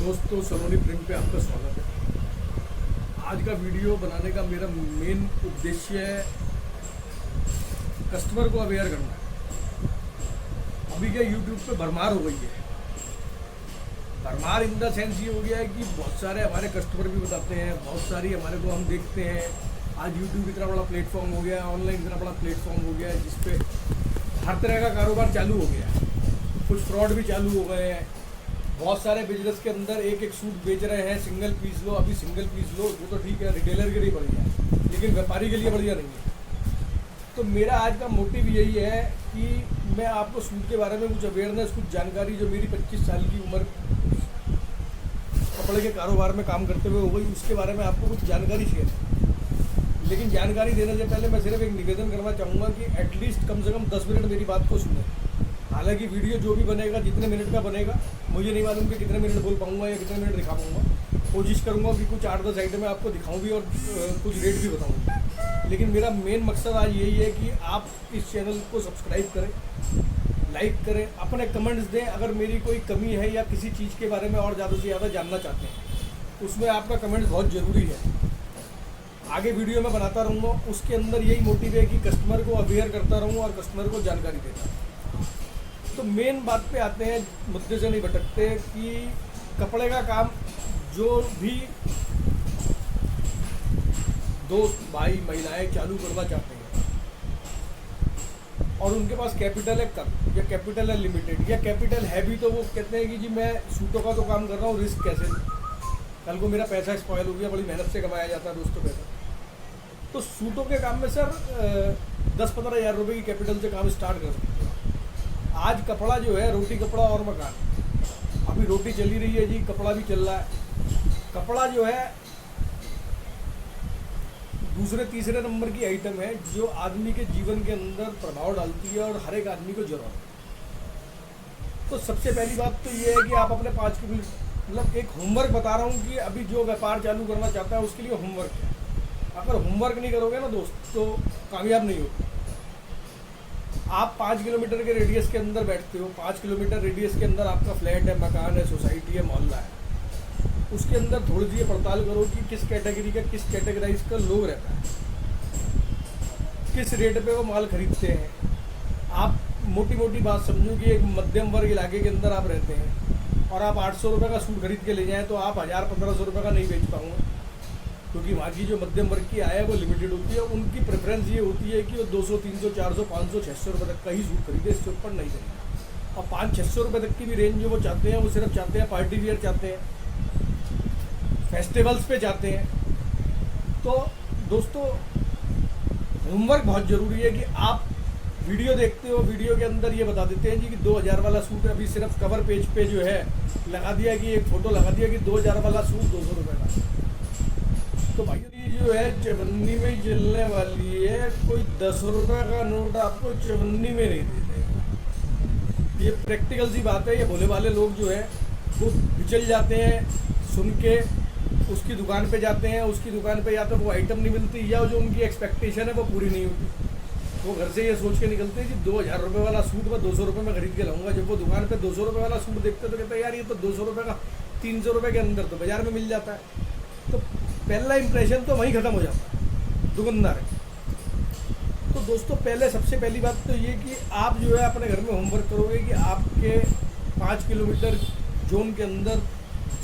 दोस्तों, सलोनी प्रिंट पे आपका स्वागत है। आज का वीडियो बनाने का मेरा मेन उद्देश्य है कस्टमर को अवेयर करना है। अभी क्या यूट्यूब पे भरमार हो गई है। भरमार इन द सेंस ये हो गया है कि बहुत सारे हमारे कस्टमर भी बताते हैं, बहुत सारी हमारे को हम देखते हैं। आज यूट्यूब इतना बड़ा प्लेटफॉर्म हो गया, ऑनलाइन इतना बड़ा प्लेटफॉर्म हो गया है जिसपे हर तरह का कारोबार चालू हो गया है। कुछ फ्रॉड भी चालू हो गए हैं। बहुत सारे बिजनेस के अंदर एक एक सूट बेच रहे हैं, सिंगल पीस लो, अभी सिंगल पीस लो, वो तो ठीक है, रिटेलर के लिए बढ़िया है, लेकिन व्यापारी के लिए बढ़िया नहीं है। तो मेरा आज का मोटिव यही है कि मैं आपको सूट के बारे में कुछ अवेयरनेस, कुछ जानकारी जो मेरी 25 साल की उम्र कपड़े के कारोबार में काम करते हुए हो गई, उसके बारे में आपको कुछ जानकारी शेयर है। लेकिन जानकारी देने से पहले मैं सिर्फ एक निवेदन करना चाहूँगा कि एटलीस्ट कम से कम 10 मिनट मेरी बात को सुने। हालांकि वीडियो जो भी बनेगा, जितने मिनट का बनेगा, मुझे नहीं मालूम कि कितने मिनट बोल पाऊँगा या कितने मिनट दिखा पाऊँगा। कोशिश करूँगा कि कुछ 8-10 आइटम मैं आपको दिखाऊँ भी और कुछ रेट भी बताऊँगा। लेकिन मेरा मेन मकसद आज यही है कि आप इस चैनल को सब्सक्राइब करें, लाइक करें, अपने कमेंट्स दें। अगर मेरी कोई कमी है या किसी चीज़ के बारे में और ज़्यादा से ज़्यादा जानना चाहते हैं, उसमें आपका कमेंट्स बहुत ज़रूरी है। आगे वीडियो में बनाता रहूँगा, उसके अंदर यही मोटिव है कि कस्टमर को अवेयर करता रहूँ और कस्टमर को जानकारी देता रहूँ। तो मेन बात पे आते हैं, मुद्दे से नहीं भटकते, कि कपड़े का काम जो भी दोस्त भाई महिलाएं चालू करना चाहते हैं और उनके पास कैपिटल है कम या कैपिटल है लिमिटेड, या कैपिटल है भी तो वो कहते हैं कि जी मैं सूटों का तो काम कर रहा हूँ, रिस्क कैसे लूँ, कल को मेरा पैसा स्पॉयल हो गया। बड़ी मेहनत से कमाया जाता है दोस्तों पैसा। तो सूटों के काम में सर 10-15 हज़ार रुपये की कैपिटल से काम स्टार्ट कर सकते हैं। आज कपड़ा जो है, रोटी कपड़ा और मकान, अभी रोटी चली रही है जी, कपड़ा भी चल रहा है। कपड़ा जो है दूसरे तीसरे नंबर की आइटम है जो आदमी के जीवन के अंदर प्रभाव डालती है और हर एक आदमी को जरूरत है। तो सबसे पहली बात तो ये है कि आप अपने 5 की मतलब एक होमवर्क बता रहा हूँ कि अभी जो व्यापार चालू करना चाहता है उसके लिए होमवर्क है। अगर होमवर्क नहीं करोगे ना दोस्त, तो कामयाब नहीं होगा। आप 5 किलोमीटर के रेडियस के अंदर बैठते हो, 5 किलोमीटर रेडियस के अंदर आपका फ्लैट है, मकान है, सोसाइटी है, मोहल्ला है। उसके अंदर थोड़ी सी पड़ताल करो कि किस कैटेगरी का, किस कैटेगराइज का लोग रहता है, किस रेट पे वो माल खरीदते हैं। आप मोटी मोटी बात समझो कि एक मध्यम वर्ग इलाके के अंदर आप रहते हैं और आप 800 रुपये का सूट खरीद के ले जाएँ तो आप 1000-1500 रुपये का नहीं बेच पाऊँगा, क्योंकि वहाँ की जो मध्यम वर्ग की आय है वो लिमिटेड होती है। उनकी प्रेफरेंस ये होती है कि वो 200, 300, 400, 500, 600 रुपये तक का ही सूट खरीदे, इससे ऊपर नहीं खरीदे। और 500-600 रुपये तक की भी रेंज जो वो चाहते हैं, वो सिर्फ चाहते हैं पार्टी वियर चाहते हैं, फेस्टिवल्स पे चाहते हैं। तो दोस्तों, होमवर्क बहुत ज़रूरी है कि आप वीडियो देखते हो, वीडियो के अंदर ये बता देते हैं जी कि 2000 वाला सूट अभी सिर्फ कवर पेज पे जो है लगा दिया कि एक फ़ोटो लगा दिया कि 2000 वाला सूट 200 रुपये का। तो भाई ये जो है चवन्नी में चलने वाली है, कोई 10 रुपये का नोट आपको चवन्नी में नहीं देते। ये प्रैक्टिकल सी बात है। ये भोले वाले लोग जो है वो बिचल जाते हैं, सुन के उसकी दुकान पे जाते हैं, उसकी दुकान पे या तो वो आइटम नहीं मिलती या जो उनकी एक्सपेक्टेशन है वो पूरी नहीं होती। वो घर से ये सोच के निकलते हैं कि 2000 रुपये वाला सूट मैं 200 रुपये में खरीद के लाऊंगा। जब वो दुकान पे 200 रुपये वाला सूट देखते तो कहते हैं यार ये तो 200 रुपये का 300 रुपये के अंदर तो बाज़ार में मिल जाता है। तो पहला इंप्रेशन तो वहीं ख़त्म हो जाता है, दुकानदार है। तो दोस्तों, पहले सबसे पहली बात तो ये कि आप जो है अपने घर में होमवर्क करोगे कि आपके 5 किलोमीटर जोन के अंदर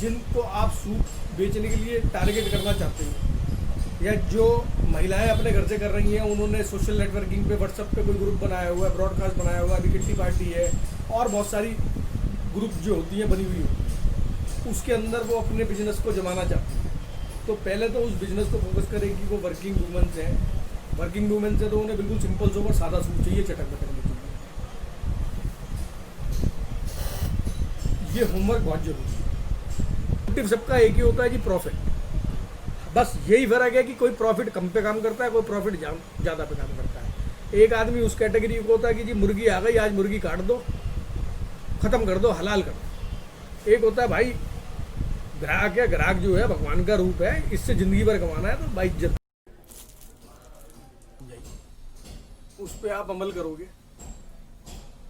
जिनको आप सूट बेचने के लिए टारगेट करना चाहते हो, या जो महिलाएं अपने घर से कर रही हैं, उन्होंने सोशल नेटवर्किंग पे, व्हाट्सएप पे कोई ग्रुप बनाया हुआ है, ब्रॉडकास्ट बनाया हुआ है, अभी किट्टी पार्टी है और बहुत सारी ग्रुप जो होती हैं बनी हुई होती है, उसके अंदर वो अपने बिजनेस को जमाना चाहती हैं। तो पहले तो उस बिज़नेस को फोकस करें कि वो वर्किंग वूमेंस हैं। वर्किंग वूमेंस है तो उन्हें बिल्कुल सिंपल सोबर सादा सूट चाहिए, चटक बटक में चाहिए। ये होमवर्क बहुत जरूरी है। मोटिव सबका एक ही होता है जी, प्रॉफिट। बस यही फ़र्क है कि कोई प्रॉफिट कम पे काम करता है, कोई प्रॉफिट ज़्यादा पे काम करता है। एक आदमी उस कैटेगरी को होता है कि जी मुर्गी आ गई, आज मुर्गी काट दो, ख़त्म कर दो, हलाल कर दो। एक होता है भाई ग्राहक है, ग्राहक जो है भगवान का रूप है, इससे ज़िंदगी भर कमाना है, तो भाई इज्जत उस पर आप अमल करोगे।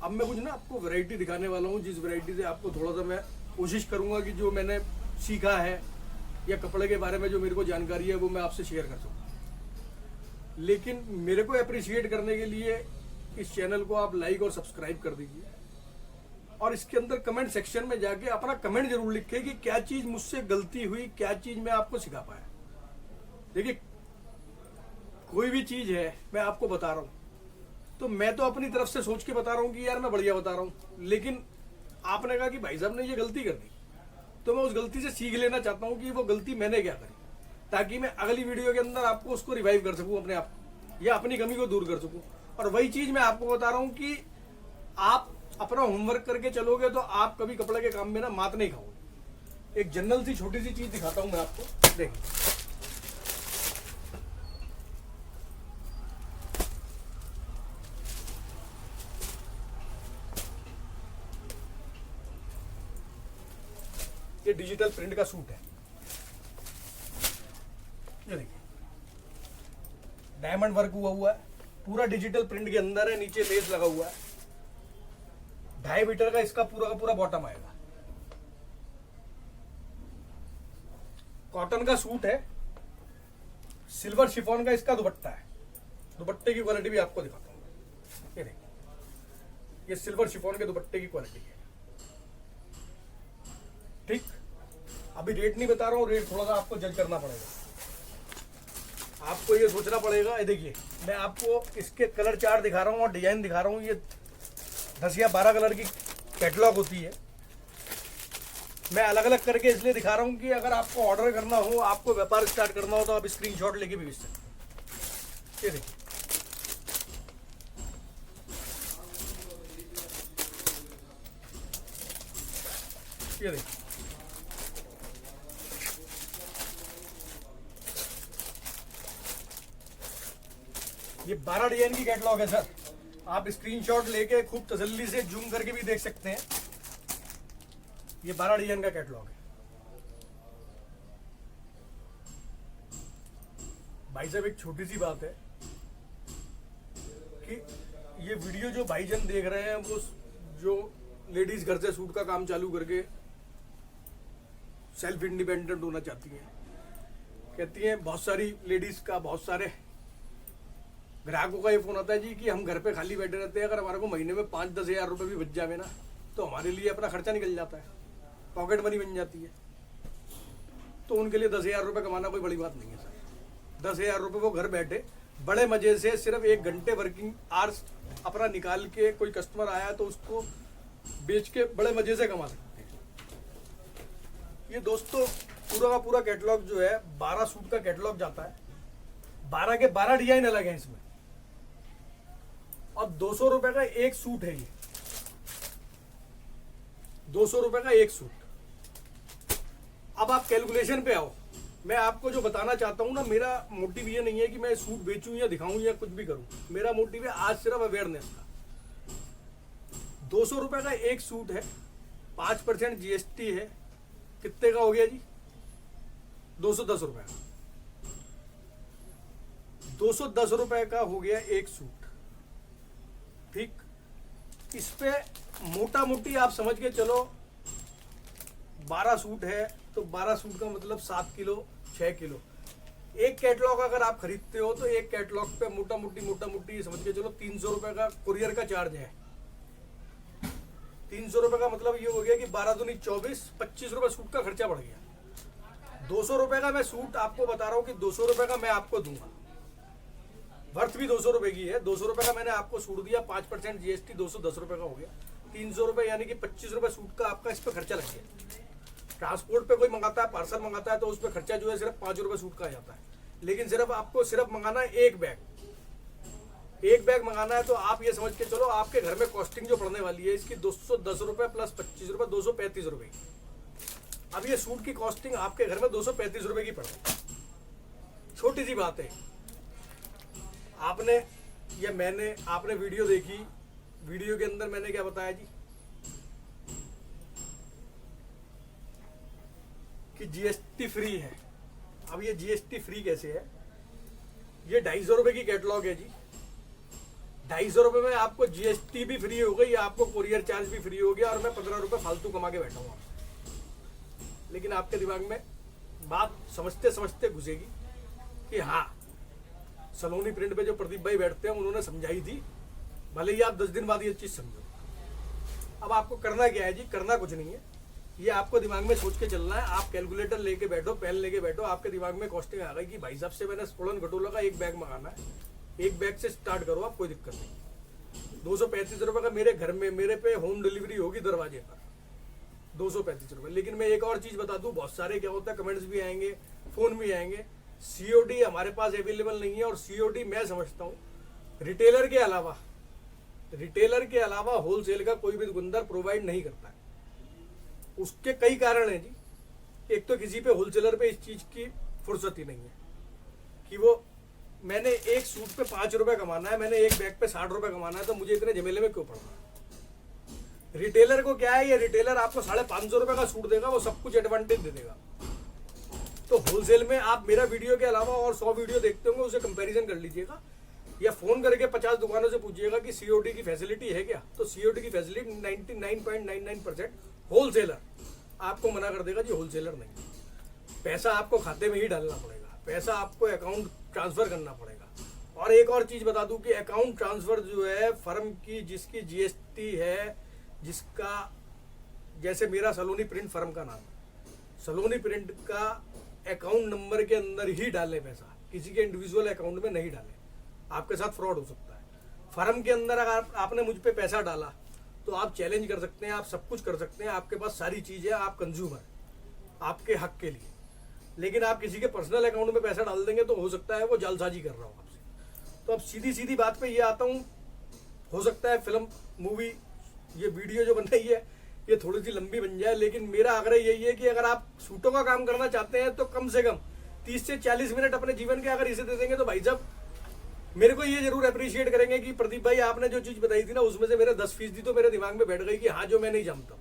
अब मैं कुछ ना आपको वैरायटी दिखाने वाला हूँ, जिस वैरायटी से आपको थोड़ा सा मैं कोशिश करूँगा कि जो मैंने सीखा है या कपड़े के बारे में जो मेरे को जानकारी है वो मैं आपसे शेयर कर सकूँ। लेकिन मेरे को अप्रिशिएट करने के लिए इस चैनल को आप लाइक और सब्सक्राइब कर दीजिए और इसके अंदर कमेंट सेक्शन में जाके अपना कमेंट जरूर लिखें कि क्या चीज़ मुझसे गलती हुई, क्या चीज़ मैं आपको सिखा पाया। देखिए, कोई भी चीज़ है मैं आपको बता रहा हूँ तो मैं तो अपनी तरफ से सोच के बता रहा हूँ कि यार मैं बढ़िया बता रहा हूँ, लेकिन आपने कहा कि भाई साहब ने ये गलती कर दी तो मैं उस गलती से सीख लेना चाहता हूँ कि वो गलती मैंने क्या करी, ताकि मैं अगली वीडियो के अंदर आपको उसको रिवाइव कर सकूँ अपने आप या अपनी कमी को दूर कर सकूँ। और वही चीज़ मैं आपको बता रहा हूँ कि आप अपना होमवर्क करके चलोगे तो आप कभी कपड़े के काम में ना मात नहीं खाओगे। एक जनरल सी छोटी सी चीज़ दिखाता हूँ मैं आपको, देखिए। ये डिजिटल प्रिंट का सूट है, ये देखिए डायमंड वर्क हुआ है, पूरा डिजिटल प्रिंट के अंदर है, नीचे लेस लगा हुआ है। 2.5 मीटर का इसका पूरा का पूरा बॉटम आएगा। कॉटन का सूट है, सिल्वर शिफॉन का इसका दुपट्टा है। दुपट्टे की क्वालिटी भी आपको दिखाता हूँ, ये देखिए, ये सिल्वर शिफॉन के दुपट्टे की क्वालिटी है। ठीक, अभी रेट नहीं बता रहा हूँ, रेट थोड़ा सा आपको जज करना पड़ेगा। आपको ये सोचना पड़ेगा। ये देखिए, मैं आपको इसके कलर चार्ट दिखा रहा हूँ और डिजाइन दिखा रहा हूँ। ये 10 या 12 कलर की कैटलॉग होती है। मैं अलग अलग करके इसलिए दिखा रहा हूँ कि अगर आपको ऑर्डर करना हो, आपको व्यापार स्टार्ट करना हो तो आप स्क्रीनशॉट लेके भी भेज सकते हैं। ये देखिए, ये देखिए, ये 12 डिजाइन की कैटलॉग है सर। आप स्क्रीनशॉट लेके खूब तसल्ली से जूम करके भी देख सकते हैं। ये 12 डिजाइन का कैटलॉग है। भाई साहब, एक छोटी सी बात है कि ये वीडियो जो भाईजन देख रहे हैं वो जो लेडीज घर से सूट का काम चालू करके सेल्फ इंडिपेंडेंट होना चाहती हैं, कहती हैं, बहुत सारी लेडीज का, बहुत सारे ग्राहकों का ये फोन आता है जी कि हम घर पे खाली बैठे रहते हैं, अगर हमारे को महीने में 5-10 हज़ार रुपये भी बच जावे ना तो हमारे लिए अपना खर्चा निकल जाता है, पॉकेट मनी बन जाती है। तो उनके लिए 10,000 रुपये कमाना कोई बड़ी बात नहीं है सर। 10,000 रुपये वो घर बैठे बड़े मजे से सिर्फ 1 घंटे वर्किंग आवर्स अपना निकाल के, कोई कस्टमर आया तो उसको बेच के बड़े मजे से कमा सकते हैं। ये दोस्तों पूरा का पूरा कैटलॉग जो है 12 सूट का कैटलॉग जाता है। 12 के 12 डिजाइन अलग हैं इसमें और 200 रुपए का एक सूट है। ये 200 रुपए का एक सूट। अब आप कैलकुलेशन पे आओ। मैं आपको जो बताना चाहता हूं ना, मेरा मोटिव ये नहीं है कि मैं सूट बेचूं या दिखाऊं या कुछ भी करूं। मेरा मोटिव है आज सिर्फ अवेयरनेस का। 200 रुपए का एक सूट है, 5% जीएसटी है। कितने का हो गया जी? 210 रुपए का। 210 रुपए का हो गया एक सूट। ठीक, इस पे मोटा मोटी आप समझ के चलो 12 सूट है तो 12 सूट का मतलब 7 किलो 6 किलो। एक कैटलॉग अगर आप खरीदते हो तो एक कैटलॉग पे मोटा मोटी समझ के चलो 300 रुपए का कुरियर का चार्ज है। 300 रुपए का मतलब ये हो गया कि 12 दूनी 24, 25 रुपए सूट का खर्चा बढ़ गया। 200 रुपए का मैं सूट आपको बता रहा हूँ कि 200 रुपए का मैं आपको दूंगा। वर्थ भी 200 रुपए की है। 200 रुपए का मैंने आपको सूट दिया, 5% जीएसटी 210 रुपए का हो गया। 300 रुपए यानी कि 25 रुपए सूट का आपका इस पर खर्चा लग गया। ट्रांसपोर्ट पे कोई मंगाता है, पार्सल मंगाता है तो उस पर खर्चा जो है सिर्फ 5 रुपए सूट का आ जाता है। लेकिन सिर्फ आपको सिर्फ मंगाना है एक बैग मंगाना है तो आप ये समझ के चलो आपके घर में कॉस्टिंग जो पड़ने वाली है इसकी 210 रुपए प्लस 25 रुपए 235 रुपए की। अब ये सूट की कॉस्टिंग आपके घर में 235 रुपए की पड़ रही है। छोटी सी बात है। आपने या मैंने, आपने वीडियो देखी, वीडियो के अंदर मैंने क्या बताया जी कि जीएसटी फ्री है। अब ये जीएसटी फ्री कैसे है? ये 250 रुपए की कैटलॉग है जी। 250 रुपए में आपको जीएसटी भी फ्री हो गई, आपको कुरियर चार्ज भी फ्री हो गया और मैं 15 रुपए फालतू कमा के बैठा हूँ। लेकिन आपके दिमाग में बात समझते समझते घुसेगी कि हाँ, सलोनी प्रिंट पे जो प्रदीप भाई बैठते हैं उन्होंने समझाई थी, भले ही आप 10 दिन बाद ये चीज़ समझो। अब आपको करना क्या है जी? करना कुछ नहीं है, ये आपको दिमाग में सोच के चलना है। आप कैलकुलेटर लेके बैठो, पेन लेके बैठो, आपके दिमाग में कॉस्टिंग आ गई कि भाई साहब से मैंने सोलन घटोला का एक बैग मंगाना है, एक बैग से स्टार्ट करो आप, कोई दिक्कत नहीं। 235 रुपये का मेरे घर में मेरे पे होम डिलीवरी होगी दरवाजे पर, 235 रुपये। लेकिन मैं एक और चीज़ बता दूं, बहुत सारे क्या होता है कमेंट्स भी आएंगे, फ़ोन भी आएंगे, COD हमारे पास अवेलेबल नहीं है। और COD मैं समझता हूँ रिटेलर के अलावा होलसेल का कोई भी दुकानदार प्रोवाइड नहीं करता है। उसके कई कारण हैं जी। एक तो किसी पे होलसेलर पे इस चीज़ की फुर्सत ही नहीं है कि वो मैंने एक सूट पे 5 रुपये कमाना है, मैंने एक बैग पे 60 रुपये कमाना है, तो मुझे इतने झमेले में क्यों पड़ना है। रिटेलर को क्या है, ये रिटेलर आपको 550 रुपये का सूट देगा, वो सब कुछ एडवांटेज दे देगा। तो होलसेल में आप मेरा वीडियो के अलावा और 100 वीडियो देखते होंगे, उसे कंपैरिजन कर लीजिएगा, या फोन करके 50 दुकानों से पूछिएगा कि COD की फैसिलिटी है क्या। तो COD की फैसिलिटी 99.99% होलसेलर आपको मना कर देगा जी, होलसेलर नहीं। पैसा आपको खाते में ही डालना पड़ेगा, पैसा आपको अकाउंट ट्रांसफर करना पड़ेगा। और एक और चीज बता दूं कि अकाउंट ट्रांसफर जो है फर्म की, जिसकी GST है, जिसका, जैसे मेरा सलोनी प्रिंट फर्म का नाम है, सलोनी प्रिंट का अकाउंट नंबर के अंदर ही डालें पैसा, किसी के इंडिविजुअल अकाउंट में नहीं डालें, आपके साथ फ्रॉड हो सकता है। फर्म के अंदर अगर आपने मुझ पे पैसा डाला तो आप चैलेंज कर सकते हैं, आप सब कुछ कर सकते हैं, आपके पास सारी चीज़ें, आप कंज्यूमर, आपके हक के लिए। लेकिन आप किसी के पर्सनल अकाउंट में पैसा डाल देंगे तो हो सकता है वो जालसाजी कर रहा हो आपसे। तो अब सीधी सीधी बात पे ये आता हूँ, हो सकता है फिल्म, मूवी, ये वीडियो जो बन रही है ये थोड़ी सी लंबी बन जाए, लेकिन मेरा आग्रह यही है कि अगर आप सूटों का काम करना चाहते हैं तो कम से कम 30 से 40 मिनट अपने जीवन के अगर इसे दे देंगे तो भाई साहब मेरे को ये जरूर अप्रिशिएट करेंगे कि प्रदीप भाई आपने जो चीज़ बताई थी ना, उसमें से मेरे 10% तो मेरे दिमाग में बैठ गई कि हाँ, जो मैं नहीं जानता।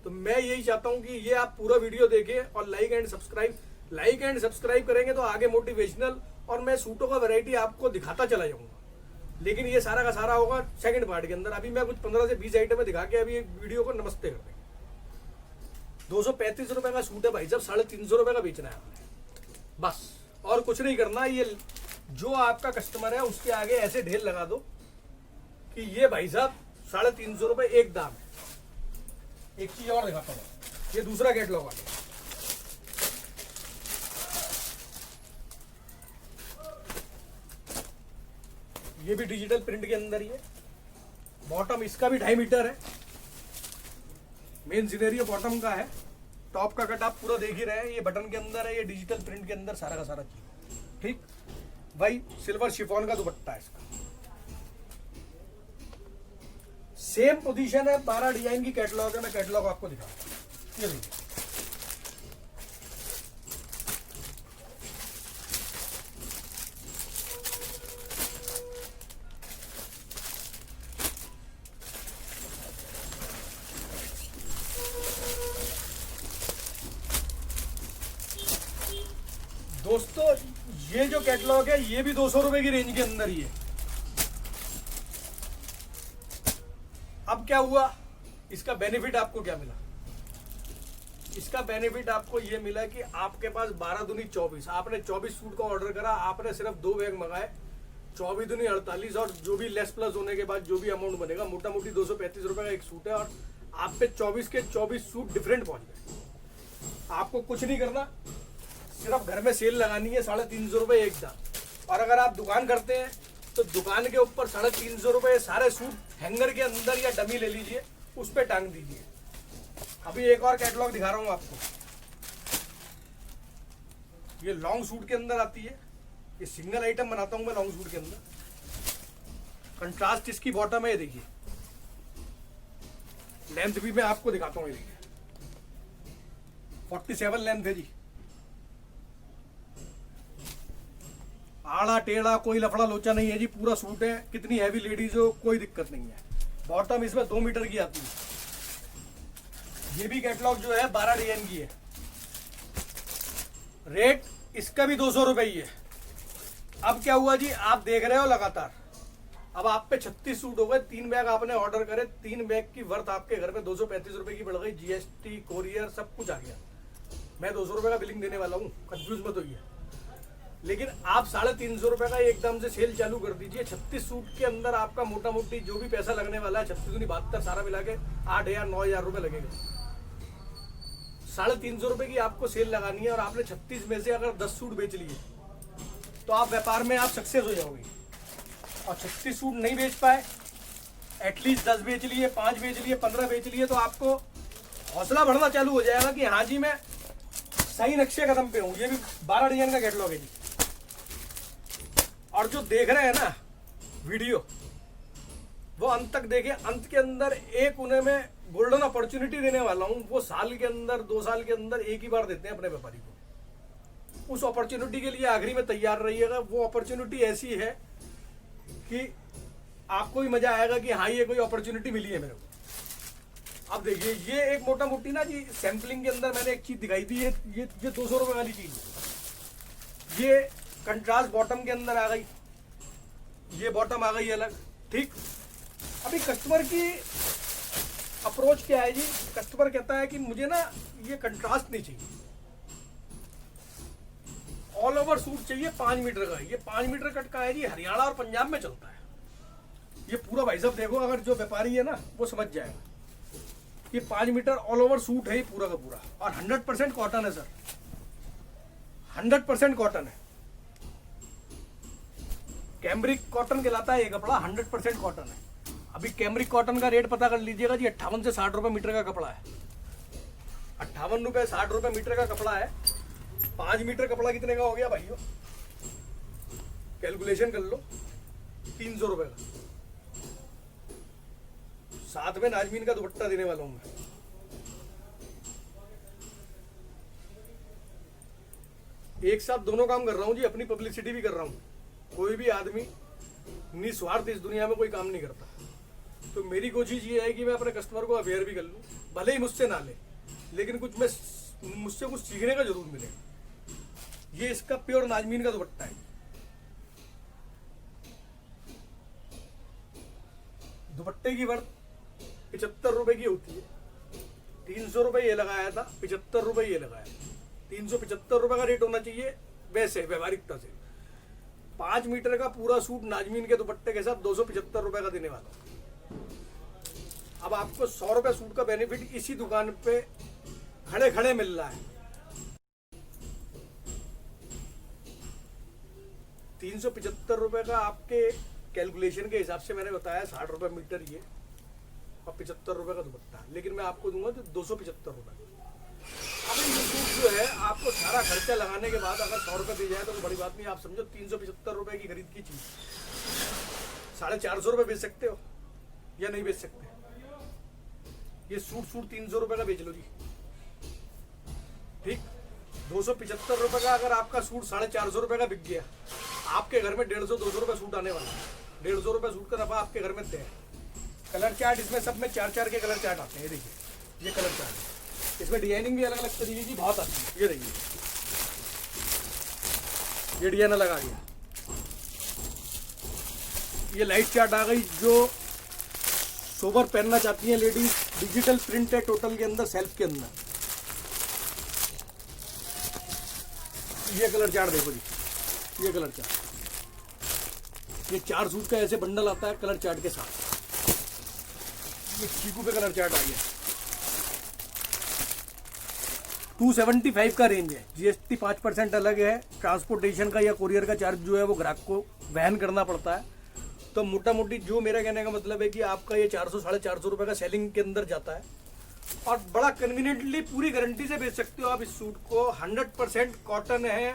तो मैं यही चाहता हूँ कि ये आप पूरा वीडियो देखें और लाइक एंड सब्सक्राइब करेंगे तो आगे मोटिवेशनल और मैं सूटों का वैरायटी आपको दिखाता चला जाऊँगा। लेकिन ये सारा का सारा होगा सेकंड पार्ट के अंदर। अभी मैं कुछ 15 से 20 आइटमें दिखा के अभी वीडियो को नमस्ते कर देंगे। 235 रुपये का सूट है भाई साहब, 350 रुपये का बेचना है आपने, बस और कुछ नहीं करना। ये जो आपका कस्टमर है उसके आगे ऐसे ढेर लगा दो कि ये भाई साहब 350 रुपये एक दाम है। एक चीज और दिखाता हूँ, ये दूसरा कैटलॉग आ गया। ये भी डिजिटल प्रिंट के अंदर ही है। बॉटम इसका भी 2.5 मीटर है, मेन सिनेरियो बॉटम का है। टॉप का कट आप पूरा देख ही रहे हैं, ये बटन के अंदर है, ये डिजिटल प्रिंट के अंदर सारा का सारा चीज। ठीक भाई, सिल्वर शिफॉन का दुपट्टा है इसका, सेम पोजीशन है। 12 डिजाइन की कैटलॉग है, मैं कैटलॉग आपको दिखाऊंगा। ये देखिए, दोस्तों ये जो कैटलॉग है ये भी 200 रुपए की रेंज के अंदर ही है। अब क्या हुआ, इसका बेनिफिट आपको क्या मिला? इसका बेनिफिट आपको ये मिला कि आपके पास 12 दूनी 24, आपने 24 सूट का ऑर्डर करा, आपने सिर्फ 2 बैग मंगाए, 24 दूनी 48, और जो भी लेस प्लस होने के बाद जो भी अमाउंट बनेगा, मोटा मोटी 235 रुपए का एक सूट है, और आप पे 24 के 24 सूट डिफरेंट पहुंच गए। आपको कुछ नहीं करना, सिर्फ घर में सेल लगानी है, 350 रुपये एक दाम। और अगर आप दुकान करते हैं तो दुकान के ऊपर 350 रुपये सारे सूट हैंगर के अंदर या डमी ले लीजिए, उस पर टांग दीजिए। अभी एक और कैटलॉग दिखा रहा हूं आपको, ये लॉन्ग सूट के अंदर आती है। ये सिंगल आइटम बनाता हूं मैं लॉन्ग सूट के अंदर। कंट्रास्ट इसकी बॉटम है, ये देखिए, लेंथ भी मैं आपको दिखाता हूं। ये देखिए 47 लेंथ है जी, आड़ा टेढ़ा कोई लफड़ा लोचा नहीं है जी, पूरा सूट है। कितनी हैवी लेडीज हो कोई दिक्कत नहीं है। बॉटम इसमें 2 मीटर की आती है। ये भी कैटलॉग जो है 12 डिजाइन की है। रेट इसका भी 200 रुपये ही है। अब क्या हुआ जी, आप देख रहे हो लगातार, अब आप पे 36 सूट हो गए। 3 बैग आपने ऑर्डर करे, 3 बैग की वर्थ आपके घर में 235 रुपये की बढ़ गई। GST, कोरियर सब कुछ आ गया। मैं 200 रुपये का बिलिंग देने वाला हूँ, कंफ्यूज मत होइए। लेकिन आप 350 रुपये का एकदम से सेल चालू कर दीजिए। 36 सूट के अंदर आपका मोटा मोटी जो भी पैसा लगने वाला है 36×72 सारा मिला के 8,000-9,000 रुपये लगेगा। 350 रुपये की आपको सेल लगानी है और आपने 36 में से अगर 10 सूट बेच लिए तो आप व्यापार में आप सक्सेस हो जाओगे। और 36 सूट नहीं बेच पाए, एटलीस्ट 10 बेच लिए, 5 बेच लिए, 15 बेच लिए, तो आपको हौसला बढ़ना चालू हो जाएगा कि हाँ जी मैं सही नक्शे कदम पे हूँ। ये भी 12 डिजाइन का कैटलॉग है जी। और जो देख रहे हैं ना वीडियो, वो अंत तक देखिए। अंत के अंदर एक उन्हें मैं गोल्डन अपॉर्चुनिटी देने वाला हूँ। वो साल के अंदर 2 साल के अंदर एक ही बार देते हैं अपने व्यापारी को। उस अपॉर्चुनिटी के लिए आखिरी में तैयार रहिएगा। वो अपॉर्चुनिटी ऐसी है कि आपको भी मजा आएगा कि हाँ ये कोई अपॉर्चुनिटी मिली है मेरे को। अब देखिए ये एक मोटा मोटी ना जी सैंपलिंग के अंदर मैंने एक चीज दिखाई थी। ये 200 रुपये वाली चीज, ये कंट्रास्ट बॉटम के अंदर आ गई, ये बॉटम आ गई अलग, ठीक। अभी कस्टमर की अप्रोच क्या है जी? कस्टमर कहता है कि मुझे ना ये कंट्रास्ट नहीं चाहिए, ऑल ओवर सूट चाहिए 5 मीटर का। ये 5 मीटर कट का है जी, हरियाणा और पंजाब में चलता है ये पूरा। भाई साहब देखो, अगर जो व्यापारी है ना वो समझ जाएगा। ये 5 मीटर ऑल ओवर सूट है पूरा का पूरा, और 100% कॉटन है सर, 100% कॉटन है। कैमरिक कॉटन कहलाता है ये कपड़ा, 100% कॉटन है। अभी कैमरिक कॉटन का रेट पता कर लीजिएगा जी, 58 से 60 रुपए मीटर का कपड़ा है। 58 रुपए 60 रुपए मीटर का कपड़ा है। 5 मीटर कपड़ा कितने का हो गया भाइयों? कैलकुलेशन कर लो, 300 रुपए का। साथ में नाजमीन का दुपट्टा देने वाला हूं मैं। एक साथ दोनों काम कर रहा हूं जी, अपनी पब्लिसिटी भी कर रहा हूं। कोई भी आदमी निस्वार्थ इस दुनिया में कोई काम नहीं करता। तो मेरी कोशिश ये है कि मैं अपने कस्टमर को अवेयर भी कर लूं, भले ही मुझसे ना ले, लेकिन मुझसे कुछ सीखने का जरूर मिलेगा। ये इसका प्योर नाजमीन का दुपट्टा है। दुपट्टे की वर्थ 75 रुपए की होती है। 300 रुपए ये लगाया था, 75 रुपए ये लगाया। 375 रुपए का रेट होना चाहिए वैसे व्यवहारिकता से। 5 मीटर का पूरा सूट नाजमीन के दुपट्टे के साथ 275 रुपए का देने वाला हूं। अब आपको 100 रुपए सूट का बेनिफिट इसी दुकान पे खड़े खड़े मिल रहा है। 375 रुपए का आपके कैलकुलेशन के हिसाब से मैंने बताया 60 रुपए मीटर ये और 75 रुपए का दुपट्टा, लेकिन मैं आपको दूंगा तो 275 रुपए। अब ये सूट जो है आपको सारा खर्चा लगाने के बाद अगर 100 रुपए दी जाए तो बड़ी बात नहीं। आप समझो 375 रुपए की खरीद की चीज 450 रुपए बेच सकते हो या नहीं बेच सकते? ये सूट 300 रुपए का बेच लो जी, ठीक। 275 रुपए का अगर आपका सूट 450 रुपए का बिक गया, आपके घर में 150-200 रुपए सूट आने वाला है। 150 रुपए सूट का नफा आपके घर में तय है। कलर चार्ट इसमें सब में 4-4 के कलर चार्ट आते हैं। ये देखिए ये कलर चार्ट है। इसमें डिजाइनिंग भी अलग अलग तरीके की बहुत आती है। ये देखिए ये डिजाइन अलग आ गया। ये लाइट चार्ट आ गई। जो सोबर पहनना चाहती हैं लेडीज, डिजिटल प्रिंट है टोटल के अंदर, सेल्फ के अंदर। ये कलर चार्ट देखो जी, ये कलर चार्ट, ये 4 सूट का ऐसे बंडल आता है कलर चार्ट के साथ। ये चीकू पे कलर चार्ट आ गया। 275 का रेंज है। जीएसटी 5% अलग है। ट्रांसपोर्टेशन का या कोरियर का चार्ज जो है वो ग्राहक को वहन करना पड़ता है। तो मोटा मोटी जो मेरा कहने का मतलब है कि आपका ये 400-450 रुपए का सेलिंग के अंदर जाता है और बड़ा कन्वीनियंटली पूरी गारंटी से बेच सकते हो आप इस सूट को। 100% कॉटन है,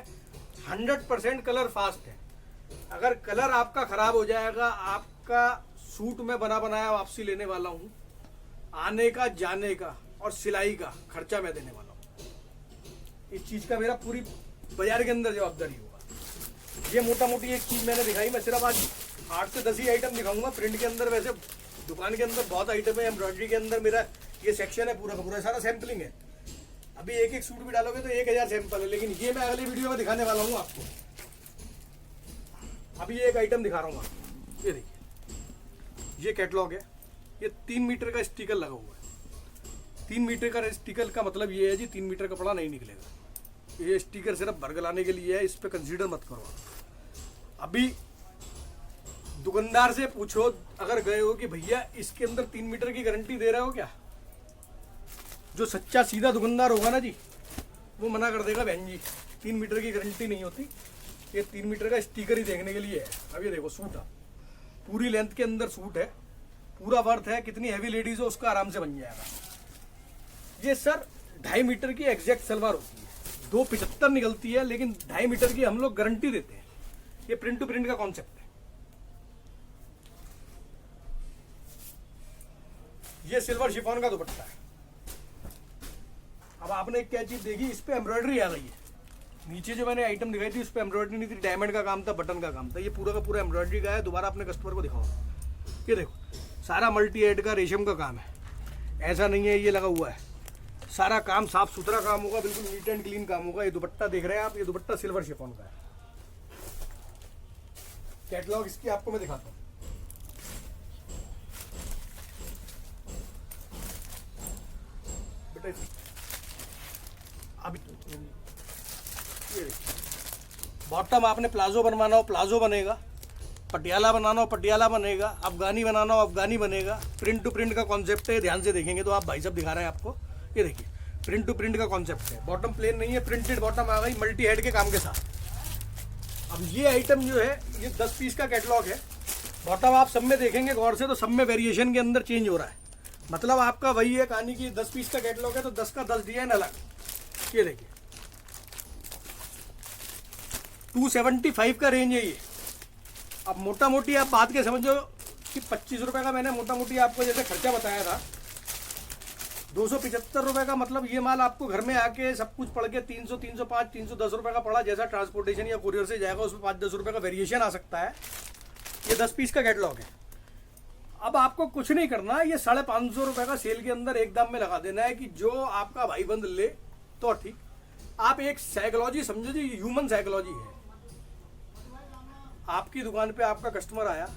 100% कलर फास्ट है। अगर कलर आपका खराब हो जाएगा, आपका सूट में बना बनाया वापसी लेने वाला हूँ। आने का, जाने का और सिलाई का खर्चा मैं देने वाला हूँ। इस चीज का मेरा पूरी बाजार के अंदर जवाबदारी होगा। ये मोटा मोटी एक चीज मैंने दिखाई। मैं सिर्फ आज 8 से 10 ही आइटम दिखाऊंगा। प्रिंट के अंदर वैसे दुकान के अंदर बहुत आइटम है। एम्ब्रॉयडरी के अंदर मेरा ये सेक्शन है पूरा का पूरा, सारा सैंपलिंग है। अभी एक एक सूट भी डालोगे तो 1000 सैंपल है, लेकिन ये मैं अगली वीडियो में दिखाने वाला हूँ आपको। अभी ये एक आइटम दिखा रहा हूँ आपको। ये देखिए ये कैटलॉग है। ये 3 मीटर का स्टिकर लगा हुआ है 3 मीटर का स्टिकर का मतलब ये है जी 3 मीटर कपड़ा नहीं निकलेगा। ये स्टिकर सिर्फ बरगलाने के लिए है, इस पर कंसीडर मत करो। अभी दुकानदार से पूछो अगर गए हो कि भैया इसके अंदर 3 मीटर की गारंटी दे रहे हो क्या, जो सच्चा सीधा दुकानदार होगा ना जी वो मना कर देगा बहन जी 3 मीटर की गारंटी नहीं होती, ये 3 मीटर का स्टिकर ही देखने के लिए है। अब ये देखो सूट है, पूरी लेंथ के अंदर सूट है, पूरा वर्थ है, कितनी हैवी लेडीज हो उसका आराम से बन जाएगा। ये सर 2.5 मीटर की एग्जैक्ट सलवार होती है, 2.75 निकलती है, लेकिन 2.5 मीटर की हम लोग गारंटी देते हैं। ये प्रिंट टू प्रिंट का कॉन्सेप्ट है। ये सिल्वर शिफॉन का दुपट्टा है। अब आपने क्या चीज देखी, इस पे एम्ब्रॉयडरी आ गई है। नीचे जो मैंने आइटम दिखाई थी उस पे एम्ब्रॉयडरी नहीं थी, डायमंड का काम था, बटन का काम था। ये पूरा का पूरा एम्ब्रॉयडरी का है। दोबारा अपने कस्टमर को दिखाओ, ये देखो सारा मल्टी एड का रेशम का काम है, ऐसा नहीं है ये लगा हुआ है। सारा काम साफ सुथरा काम होगा, बिल्कुल नीट एंड क्लीन काम होगा। ये दुपट्टा देख रहे हैं आप, ये दुपट्टा सिल्वर शिफॉन का है। कैटलॉग इसकी आपको मैं दिखाता हूँ। अभी ये बॉटम आपने प्लाजो बनवाना हो प्लाजो बनेगा, पटियाला बनाना हो पटियाला बनेगा, अफगानी बनाना हो अफगानी बनेगा। प्रिंट टू प्रिंट का कॉन्सेप्ट है, ध्यान से देखेंगे तो आप भाई साहब दिखा रहे हैं आपको। ये देखिए प्रिंट टू प्रिंट का कॉन्सेप्ट है, बॉटम प्लेन नहीं है, प्रिंटेड बॉटम आ गई मल्टी हेड के काम के साथ। अब ये आइटम जो है ये 10 पीस का कैटलॉग है। बॉटम आप सब में देखेंगे गौर से तो सब में वेरिएशन के अंदर चेंज हो रहा है। मतलब आपका वही है कहानी की 10 पीस का कैटलॉग है तो 10 का 10 डिजाइन अलग। ये देखिए 275 का रेंज है ये। अब मोटा मोटी आप बात के समझो कि 25 रुपए का मैंने मोटा मोटी आपको जैसे खर्चा बताया था, 275 रुपए का मतलब ये माल आपको घर में आके सब कुछ पड़ के 300, 305, 310 रुपए का पड़ा। जैसा ट्रांसपोर्टेशन या कुरियर से जाएगा उसमें 5-10 रुपए का वेरिएशन आ सकता है। ये 10 पीस का कैटलॉग है। अब आपको कुछ नहीं करना, ये 550 रुपए का सेल के अंदर एक दाम में लगा देना है कि जो आपका भाई बंद ले तो ठीक। आप एक साइकोलॉजी समझो जी, ह्यूमन साइकोलॉजी है। आपकी दुकान पे आपका कस्टमर आया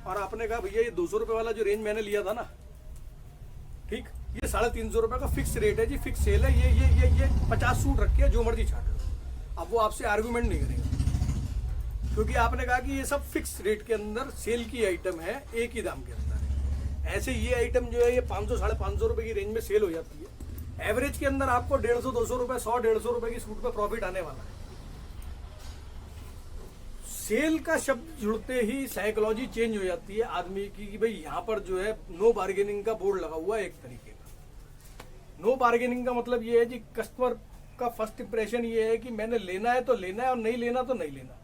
और आपने कहा भैया ये 200 रुपए वाला जो रेंज मैंने लिया था ना, ठीक, ये 350 रुपए का फिक्स रेट है जी, फिक्स सेल है। ये 50 सूट रखे जो मर्जी छाट लो। अब वो आपसे आर्गूमेंट नहीं करेगा क्योंकि आपने कहा कि ये सब फिक्स रेट के अंदर सेल की आइटम है, एक ही दाम के अंदर है। ऐसे ये आइटम जो है ये 500, 550 रुपए की रेंज में सेल हो जाती है। एवरेज के अंदर आपको 150, 200 रुपए, 100, 150 रुपए की सूट पे प्रॉफिट आने वाला है। सेल का शब्द जुड़ते ही साइकोलॉजी चेंज हो जाती है आदमी की कि भाई यहाँ पर जो है नो बार्गेनिंग का बोर्ड लगा हुआ है। एक तरीके का नो बार्गेनिंग का मतलब ये है कि कस्टमर का फर्स्ट इंप्रेशन ये है कि मैंने लेना है तो लेना है और नहीं लेना तो नहीं लेना,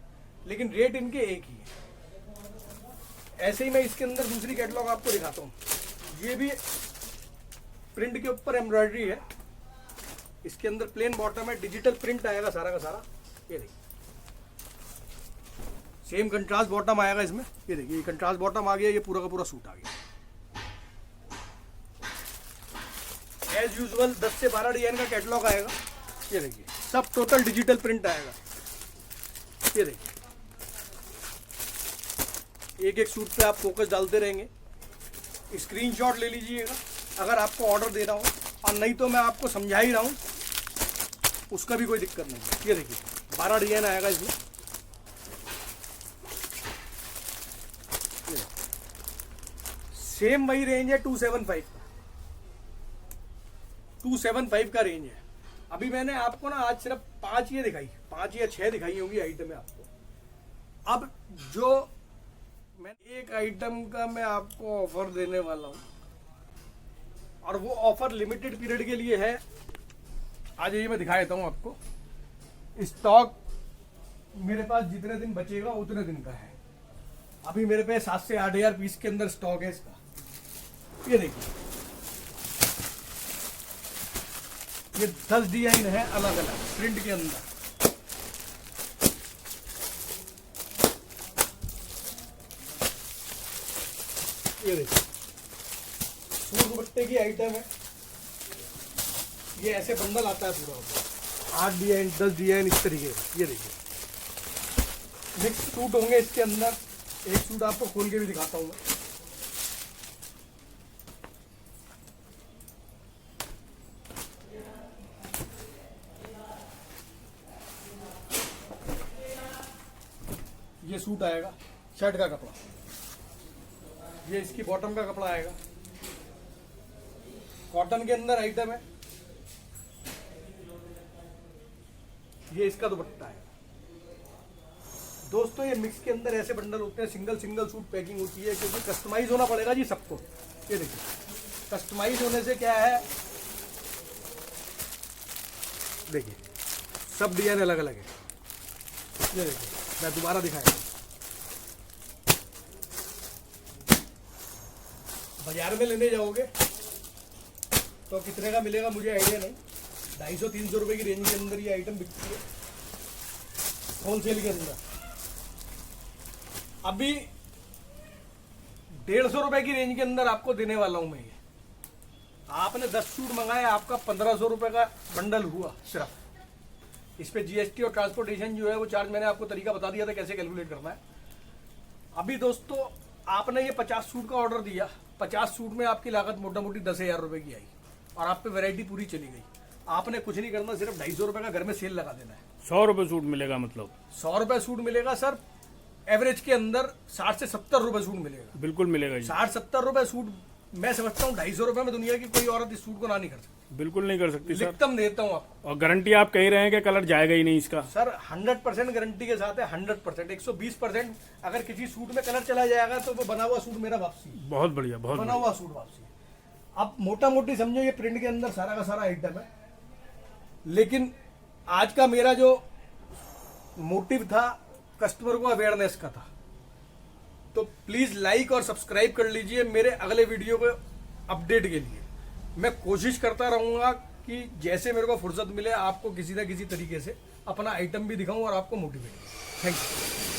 लेकिन रेट इनके एक ही है। ऐसे ही मैं इसके अंदर दूसरी कैटलॉग आपको दिखाता हूँ। ये भी प्रिंट के ऊपर एम्ब्रॉयडरी है, इसके अंदर प्लेन बॉटम है, डिजिटल प्रिंट आएगा सारा का सारा। ये देखिए सेम कंट्रास्ट बॉटम आएगा इसमें। ये देखिए ये कंट्रास्ट बॉटम आ गया, ये पूरा का पूरा सूट आ गया। एज यूजुअल 10 से 12 डिजाइन का कैटलॉग आएगा। ये देखिए सब टोटल डिजिटल प्रिंट आएगा। ये देखिए एक एक सूट पे आप फोकस डालते रहेंगे, स्क्रीनशॉट ले लीजिएगा अगर आपको ऑर्डर देना हो, और नहीं तो मैं आपको समझा ही रहा हूँ उसका भी कोई दिक्कत नहीं है। ये देखिए 12 डिजाइन आएगा इसमें। सेम वही रेंज है 275 का, 275 का रेंज है। अभी मैंने आपको ना आज सिर्फ 5 ये दिखाई, 5 या 6 दिखाई होंगी आइटम है आपको। अब जो मैं एक आइटम का मैं आपको ऑफर देने वाला हूँ और वो ऑफर लिमिटेड पीरियड के लिए है। आज ये मैं दिखा देता हूँ आपको। स्टॉक मेरे पास जितने दिन बचेगा उतने दिन का है। अभी मेरे पे 7 से 8 हज़ार पीस के अंदर स्टॉक है इसका। ये देखिए ये 10 डिजाइन है अलग अलग प्रिंट के अंदर। ये देखिए सूट दुपट्टे की आइटम है। ये ऐसे बंडल आता है पूरा 8 डिजाइन 10 डिजाइन इस तरीके का। ये देखिए मिक्स सूट होंगे इसके अंदर। एक सूट आपको खोल के भी दिखाता हूँ मैं। ये सूट आएगा, शर्ट का कपड़ा, ये इसकी बॉटम का कपड़ा आएगा, कॉटन के अंदर आइटम है, ये इसका दुपट्टा है। दोस्तों ये मिक्स के अंदर ऐसे बंडल होते हैं, सिंगल सिंगल सूट पैकिंग होती है, क्योंकि कस्टमाइज होना पड़ेगा जी सबको। ये देखिए, कस्टमाइज होने से क्या है, देखिए सब डिजाइन अलग अलग है। ये देखिए, मैं दोबारा दिखाया, बाजार में लेने जाओगे तो कितने का मिलेगा मुझे आइडिया नहीं, 250-300 रुपए की रेंज के अंदर ये आइटम बिकती है होलसेल के अंदर। अभी 150 रुपए की रेंज के अंदर आपको देने वाला हूं मैं ये। आपने 10 सूट मंगाए, आपका 1500 रुपए का बंडल हुआ सिर्फ। इस पे जीएसटी और ट्रांसपोर्टेशन जो है वो चार्ज मैंने आपको तरीका बता दिया था कैसे कैलकुलेट करना है। अभी दोस्तों आपने ये 50 सूट का ऑर्डर दिया, 50 सूट में आपकी लागत मोटा मोटी 10,000 रुपए की आई और आप पे वैरायटी पूरी चली गई। आपने कुछ नहीं करना, सिर्फ 250 रुपए का घर में सेल लगा देना है। 100 रुपए सूट मिलेगा, मतलब 100 रुपए सूट मिलेगा सर। एवरेज के अंदर 60 से 70 रुपए सूट मिलेगा। बिल्कुल मिलेगा जी। 60-70 रुपए सूट मैं समझता हूँ 250 रुपए में दुनिया की कोई औरत इस सूट को ना नहीं कर सकती। बिल्कुल नहीं कर सकती सर। लिखतम देता हूँ आपको। और गारंटी आप कह रहे हैं कि कलर जाएगा ही नहीं इसका। सर 100% गारंटी के साथ है, 100%। 120% अगर किसी सूट में कलर चला जाएगा तो वो बना हुआ सूट मेरा वापसी, बहुत बढ़िया, बहुत बना हुआ सूट वापसी। अब मोटा मोटी समझो ये प्रिंट के अंदर सारा का सारा आइटम है, लेकिन आज का मेरा जो मोटिव था कस्टमर को अवेयरनेस का था। तो प्लीज लाइक और सब्सक्राइब कर लीजिए मेरे अगले वीडियो को अपडेट के लिए। मैं कोशिश करता रहूंगा कि जैसे मेरे को फुर्सत मिले आपको किसी ना किसी तरीके से अपना आइटम भी दिखाऊं और आपको मोटिवेट करूं। Thank you.